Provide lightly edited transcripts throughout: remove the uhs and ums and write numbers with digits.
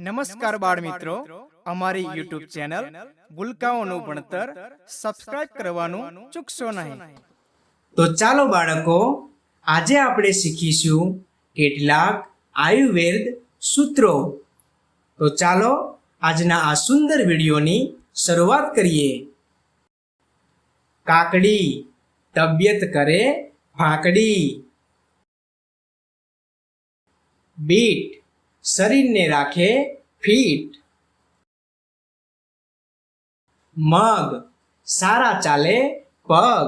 નમસ્કાર બાળ મિત્રો, અમારી યુટ્યુબ ચેનલ ભૂલકાઓનું ભણતર સબસ્ક્રાઇબ કરવાનું ચૂકશો નહીં. તો ચાલો બાળકો, આજે આપણે શીખીશું કેટલાક આયુર્વેદ સૂત્રો. તો ચાલો આજના આ સુંદર વિડીયોની શરૂઆત કરીએ. કાકડી તબિયત કરે ફાકડી. બીટ શરીરને રાખે ફિટ. મગ સારા ચાલે પગ.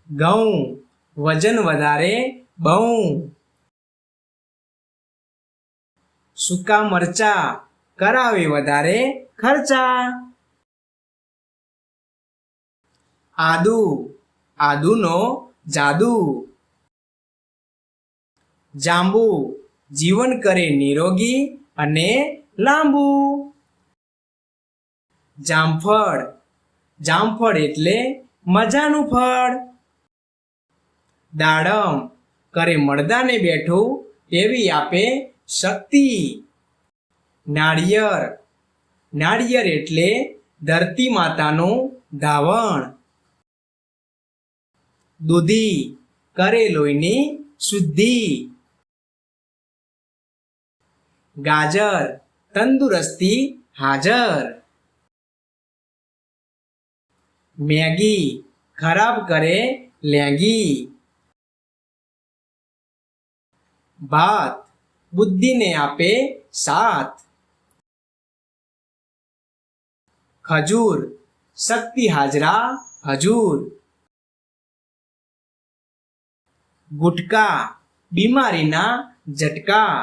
ઘઉં વજન વધારે બહુ. સૂકા મરચા કરાવે વધારે ખર્ચા. આદુનો જાદુ. જાંબુ જીવન કરે નિરોગી અને લાંબુ. જામફળ એટલે મજાનું ફળ. દાડમ કરે મળદાને બેઠું એવી આપે શક્તિ. નાળિયેર એટલે ધરતી માતાનું ધાવણ. દૂધી કરે લોહીની શુદ્ધિ. ગાજર તંદુરસ્તી હાજર. મેગી ખરાબ કરે લેંગી. ભાત બુદ્ધિને આપે સાથ. ખજૂર શક્તિ હાજરા હજૂર. ગુટકા બીમારીના ઝટકા.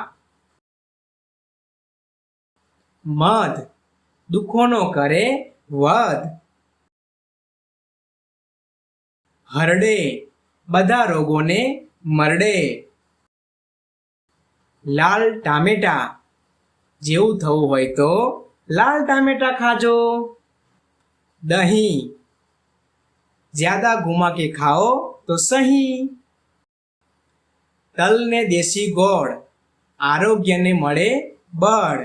મધ દુઃખોનો કરે વધ. હરડે બધા રોગોને મરડે. લાલ ટામેટા જેવું થવું હોય તો લાલ ટામેટા ખાજો. દહીં જ્યાદા ઘુમા કે ખાઓ તો સહી. તલ ને દેશી ગોળ આરોગ્યને મળે બળ.